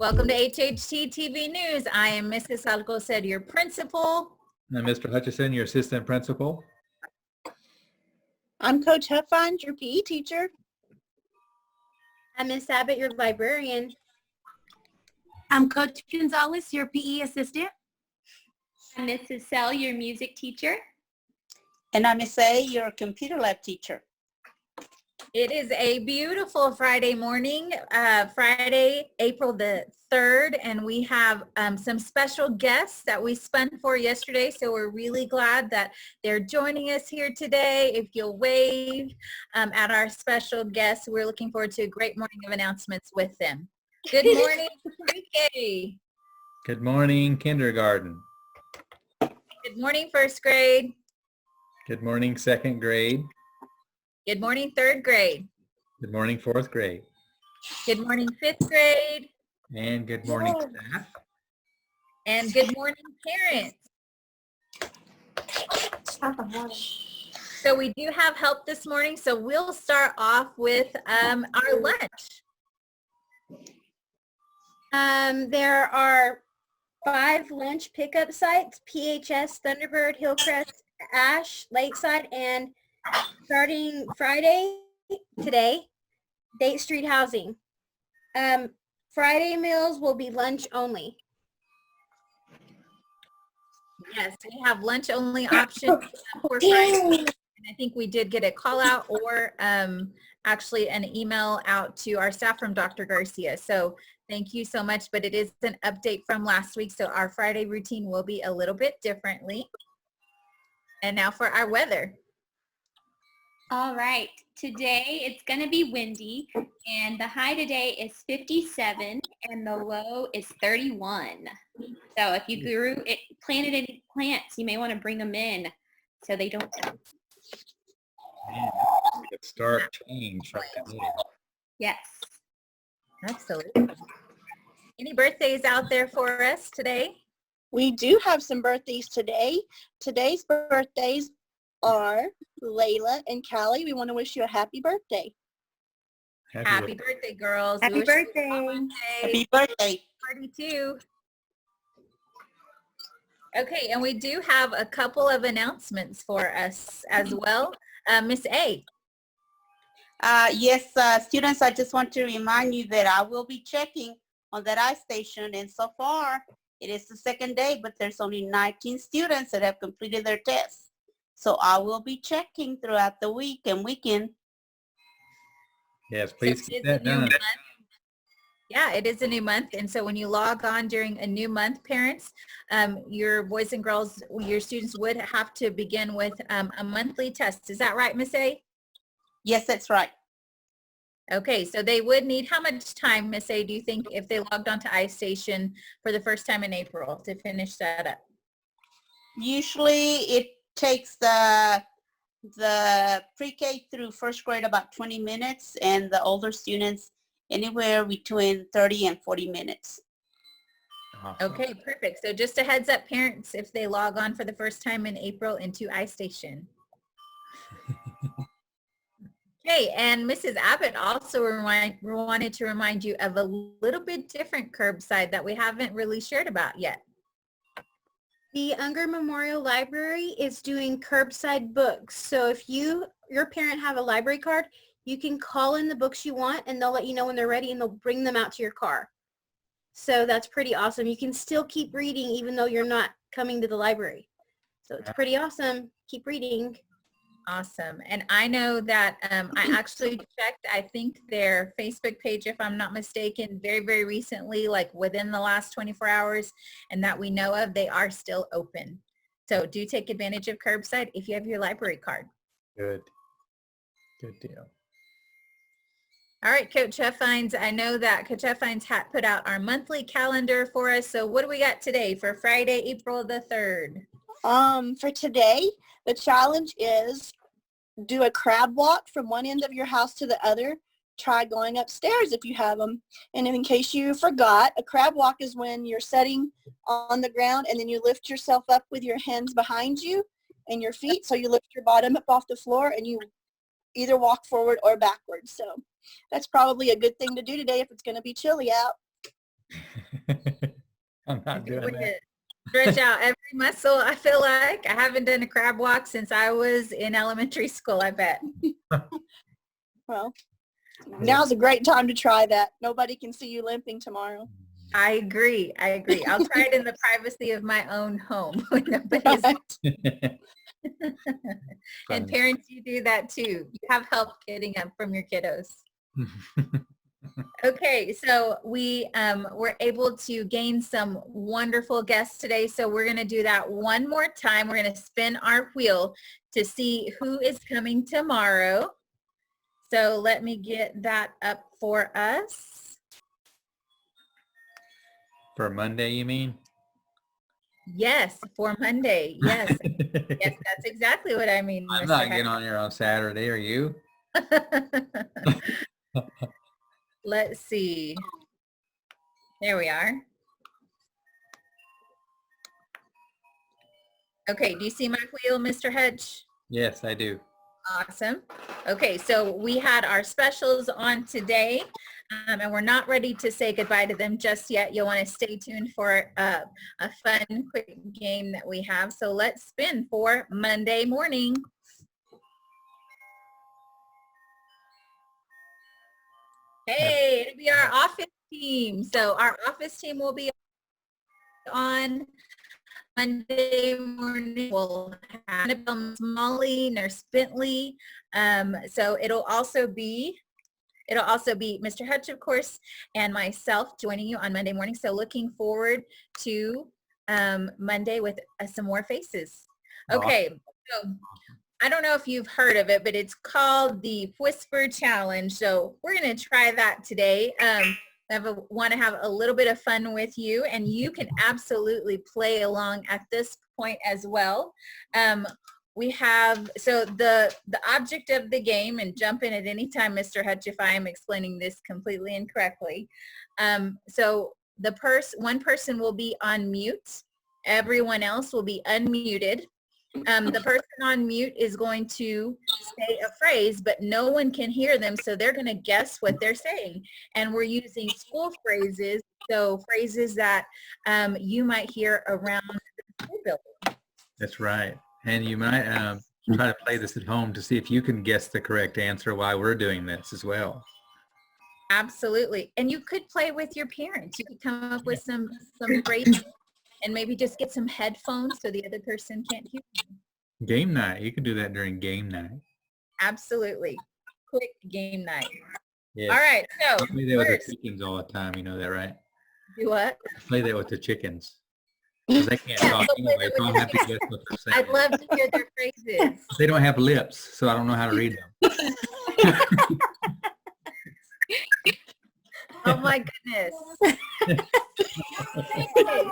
Welcome to HT TV News. I am Mrs. Alcocer, your principal. I'm Mr. Hutchison, your assistant principal. I'm Coach Huffines, your PE teacher. I'm Miss Abbott, your librarian. I'm Coach Gonzalez, your PE assistant. I'm Mrs. Sell, your music teacher. And I'm Miss A, your computer lab teacher. It is a beautiful Friday morning, Friday, April the 3rd, and we have some special guests that we spun for yesterday, so we're really glad that they're joining us here today. If you'll wave at our special guests, we're looking forward to a great morning of announcements with them. Good morning, pre-K. Good morning, kindergarten. Good morning, first grade. Good morning, second grade. Good morning, third grade. Good morning, fourth grade. Good morning, fifth grade. And good morning, staff. And good morning, parents. So we do have help this morning, so we'll start off with our lunch. There are 5 lunch pickup sites: PHS, Thunderbird, Hillcrest, Ash, Lakeside, and starting Friday, today, Date Street Housing. Friday meals will be lunch only. Yes, we have lunch only options for Friday. And I think we did get a call out or actually an email out to our staff from Dr. Garcia. So thank you so much, but it is an update from last week. So our Friday routine will be a little bit differently. And now for our weather. All right, today it's going to be windy, and the high today is 57 and the low is 31. So if you planted any plants, you may want to bring them in so they don't die. Man, a stark change right there. Yes. Absolutely. Any birthdays out there for us today? We do have some birthdays today. Today's birthdays are Layla and Callie. We want to wish you a happy birthday. Happy birthday, girls. Happy birthday. Happy birthday. Party too. Okay, and we do have a couple of announcements for us as well. Miss A. Yes, students, I just want to remind you that I will be checking on that iStation, and so far it is the second day, but there's only 19 students that have completed their tests. So I will be checking throughout the week and weekend. Yes, please keep that done. Yeah, it is a new month. And so when you log on during a new month, parents, your boys and girls, your students would have to begin with a monthly test. Is that right, Miss A? Yes, that's right. Okay, so they would need how much time, Miss A, do you think, if they logged on to iStation for the first time in April to finish that up? Usually it takes the pre-K through first grade about 20 minutes, and the older students anywhere between 30 and 40 minutes. Awesome. Okay, perfect. So just a heads up, parents, if they log on for the first time in April into iStation. Okay, and Mrs. Abbott also wanted to remind you of a little bit different curbside that we haven't really shared about yet. The Unger Memorial Library is doing curbside books. So if your parent have a library card, you can call in the books you want and they'll let you know when they're ready and they'll bring them out to your car. So that's pretty awesome. You can still keep reading even though you're not coming to the library. So it's pretty awesome. Keep reading. Awesome. And I know that I actually checked, I think their Facebook page, if I'm not mistaken, very, very recently, like within the last 24 hours, and that we know of, they are still open. So do take advantage of curbside if you have your library card. Good. Good deal. All right, Coach Huffines, I know that Coach Huffines had put out our monthly calendar for us. So what do we got today for Friday, April the 3rd? For today, the challenge is do a crab walk from one end of your house to the other. Try going upstairs if you have them. And in case you forgot, a crab walk is when you're sitting on the ground and then you lift yourself up with your hands behind you and your feet. So you lift your bottom up off the floor and you either walk forward or backwards. So that's probably a good thing to do today if it's going to be chilly out. I'm not doing Way that. to stretch out every muscle. I feel like I haven't done a crab walk since I was in elementary school, I bet. Well, now's a great time to try that. Nobody can see you limping tomorrow. I agree. I'll try it in the privacy of my own home when nobody's Right. and parents, you do that too. You have help getting up from your kiddos. Okay, so we were able to gain some wonderful guests today. So we're going to do that one more time. We're going to spin our wheel to see who is coming tomorrow. So let me get that up for us. For Monday, you mean? Yes, for Monday. Yes, yes, that's exactly what I mean. I'm Mr. not Heck. getting on here on Saturday, are you? Let's see. There we are. Okay, do you see my wheel, Mr. Hedge? Yes, I do. Awesome. Okay, so we had our specials on today, and we're not ready to say goodbye to them just yet. You'll want to stay tuned for a fun, quick game that we have. So let's spin for Monday morning. Hey, it'll be our office team. So our office team will be on Monday morning. We'll have Annabelle Smalley, Nurse Bentley. So it'll also be Mr. Hutch, of course, and myself joining you on Monday morning. So looking forward to Monday with some more faces. Okay, so I don't know if you've heard of it, but it's called the Whisper Challenge. So we're going to try that today. Want to have a little bit of fun with you, and you can absolutely play along at this point as well. We have, so the object of the game, and jump in at any time, Mr. Hutch, if I am explaining this completely incorrectly. So one person will be on mute. Everyone else will be unmuted. The person on mute is going to say a phrase, but no one can hear them, so they're going to guess what they're saying. And we're using school phrases, so phrases that you might hear around the school building. That's right. And you might try to play this at home to see if you can guess the correct answer while we're doing this as well. Absolutely. And you could play with your parents. You could come up with some phrases and maybe just get some headphones so the other person can't hear you. Game night. You can do that during game night. Absolutely. Quick game night. Yes. All right. I So play that with the first, chickens all the time. You know that, right? do what? I play that with the chickens. 'Cause they can't talk so play anyway, that so with I'll have to guess what they're saying. I'd love to hear their phrases. They don't have lips, so I don't know how to read them. Oh my goodness. Okay,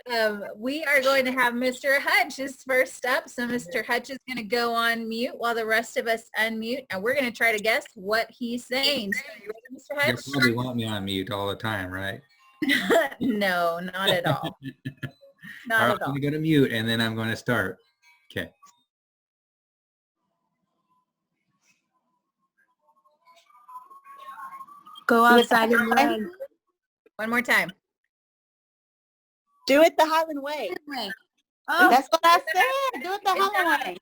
so, we are going to have Mr. Hutch is first up. So Mr. Hutch is going to go on mute while the rest of us unmute, and we're going to try to guess what he's saying. So you ready, Mr. You Hutch? probably want me on mute all the time, right? No, not at all. All Not right, at I'm all. going to go to mute, and then I'm going to start. Okay. Go outside and run. One more time. Do it the Highland way. Oh, That's what I said. Do it the Highland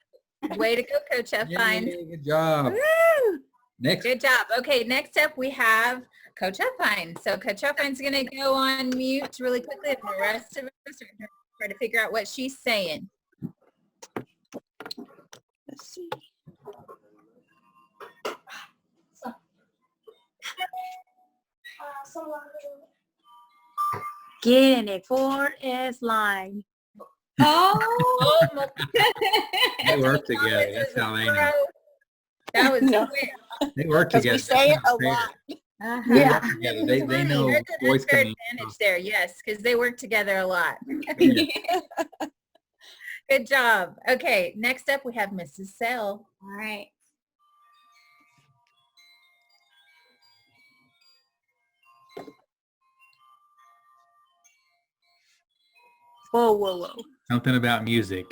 way. Way to go, Coach F. Fine. Yay, good job. Next. Good job. Okay, next up we have Coach Upine. So Coach Upine's going to go on mute really quickly, and the rest of us are going to try to figure out what she's saying. Let's see. Get in it. 4S line. Oh, They work together. That's how they know. That was No. quick. They work Because together. we say it a They lot. Uh-huh. Yeah. work together. They know There's an voice unfair communication. advantage there, yes, because they work together a lot. Yeah. Good job. Okay, next up we have Mrs. Sell. all right. Whoa, whoa, whoa. Something about music.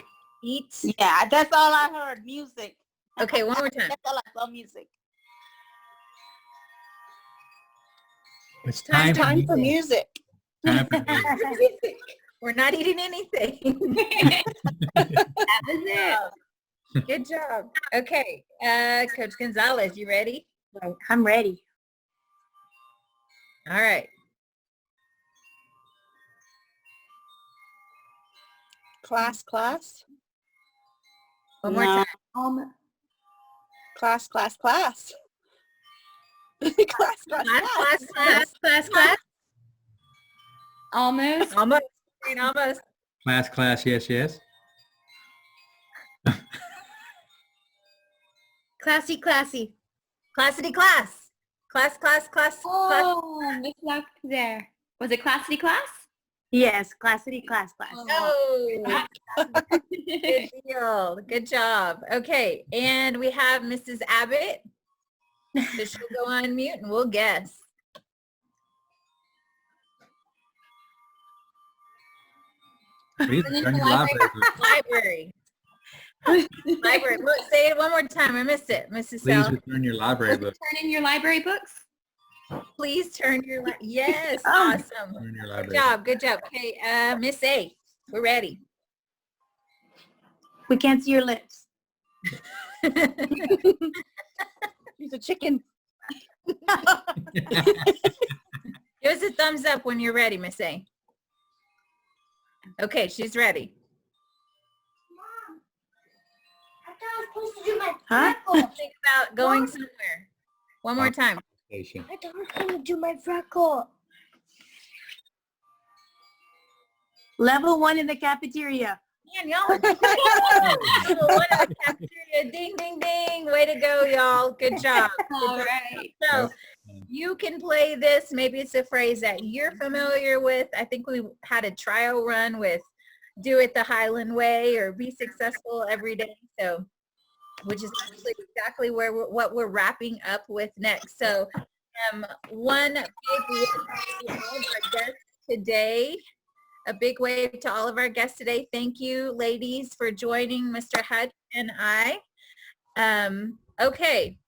Eat. Yeah, that's all I heard. Music. Okay, one more time. That's all I saw. Music. It's Time Time for music. Time for music. We're not eating anything. That was it. Good job. Okay, Coach Gonzalez, you ready? Right, I'm ready. All right. Class. One more No. time. Class. class. Class. Almost. Almost. Almost. Class, yes. Classy. Classity class. Class. Oh, Miss Luck there. Was it classity class? Yes, classity class. Oh, good deal. Good job. Okay, and we have Mrs. Abbott. So she'll go on mute and we'll guess. Please turn your library book. Library. Look, say it one more time. I missed it, Mrs. Please Sal. return your library book. Turn in your library books. Please turn your yes. Awesome. Turn your Good library. job. Good job. Okay, Miss A, we're ready. We can't see your lips. He's a chicken. Give us a thumbs up when you're ready, Miss A. Okay, she's ready. Huh? Think about going somewhere. One more time. Station. I don't want to do my freckle. Level 1 in the cafeteria. Man, y'all are one in the cafeteria. Ding, ding, ding. Way to go, y'all. Good job. All right. So you can play this. Maybe it's a phrase that you're familiar with. I think we had a trial run with do it the Highland way or be successful every day. So, which is actually exactly what we're wrapping up with next. So one big wave to all of our guests today. A big wave to all of our guests today. Thank you, ladies, for joining Mr. Hht and I. Okay.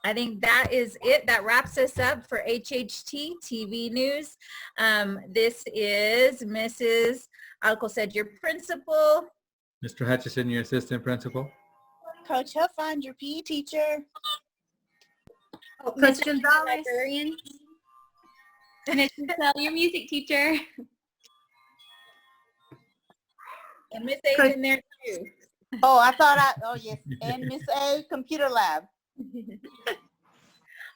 I think that is it. That wraps us up for HHT TV News. This is Mrs. Alcocer, your principal. Mr. Hutchison, your assistant principal. Coach Huffine, your PE teacher. Coach Gonzalez. Librarian. Miss Michelle, your music teacher. And Miss A's in there too. Oh, yes. And Miss A, computer lab.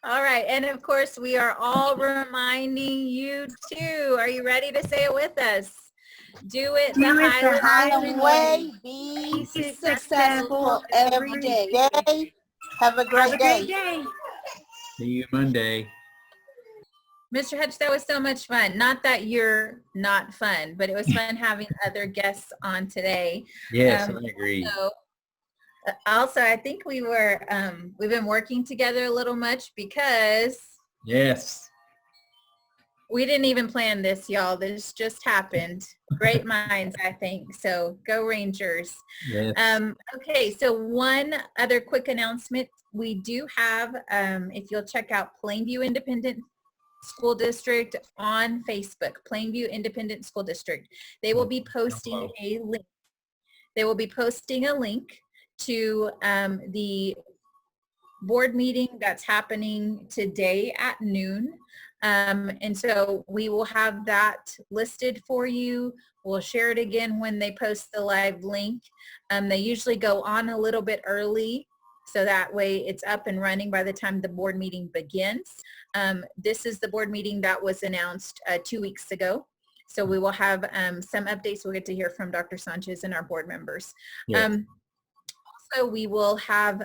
All right. And of course, we are all reminding you too. Are you ready to say it with us? Do it the Highland Way, be successful every day. Have a great day. See you Monday. Mr. Hutch, that was so much fun. Not that you're not fun, but it was fun having other guests on today. Yes, I agree. So, also, I think we've been working together a little much because Yes. we didn't even plan this, y'all. This just happened. Great minds, I think. So go Rangers. Yes. Okay, so one other quick announcement. We do have, if you'll check out Plainview Independent School District on Facebook, Plainview Independent School District. They will be posting a link. They will be posting a link to the board meeting that's happening today at noon. And so we will have that listed for you. We'll share it again when they post the live link. They usually go on a little bit early, so that way it's up and running by the time the board meeting begins. This is the board meeting that was announced 2 weeks ago. So we will have some updates. We'll get to hear from Dr. Sanchez and our board members. Yes. Also, we will have,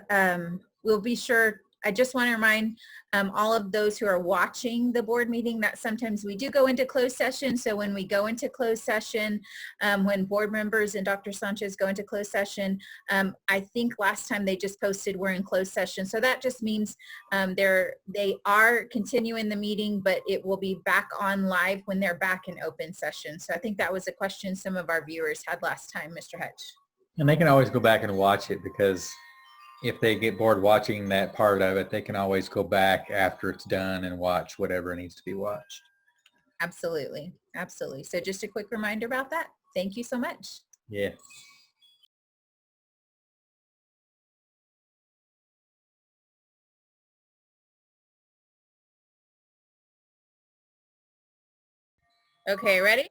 we'll be sure, I just want to remind all of those who are watching the board meeting that sometimes we do go into closed session. So when we go into closed session, when board members and Dr. Sanchez go into closed session, I think last time they just posted we're in closed session. So that just means they are continuing the meeting, but it will be back on live when they're back in open session. So I think that was a question some of our viewers had last time, Mr. Hutch. And they can always go back and watch it, because if they get bored watching that part of it, they can always go back after it's done and watch whatever needs to be watched. Absolutely. Absolutely. So just a quick reminder about that. Thank you so much. Yeah. Okay, ready?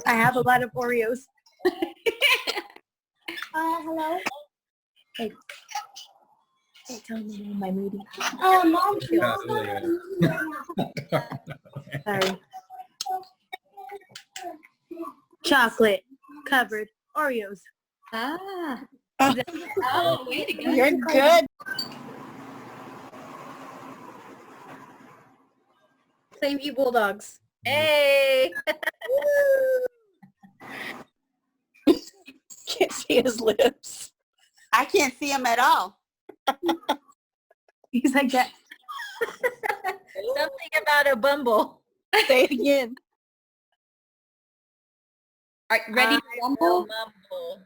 I have a lot of Oreos. Hello? Hey, tell me my meeting. Oh, Mom. Sorry. Chocolate covered Oreos. Ah. Oh. Oh, way to go. You're good. Plainview Bulldogs. Hey. Can't see his lips. I can't see him at all. He's like that. Something about a bumble. Say it again. All right, ready to I rumble? will mumble.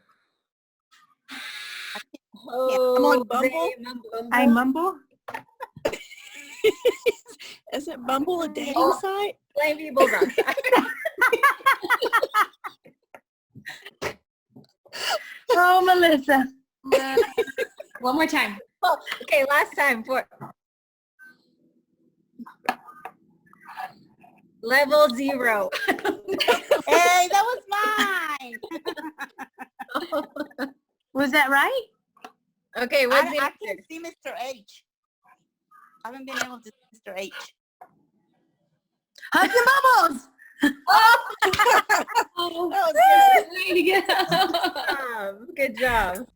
I'm on Bumble. they mumble. I mumble. Isn't Bumble a dating site? Plainview Bulldogs. Oh, Melissa. One more time. Okay, last time for level 0. Hey, that was mine. Was that right? Okay, what's the I answer? can't see Mr. H. I haven't been able to see Mr. H. Hugs and bubbles. Oh, That was way to go. Good job.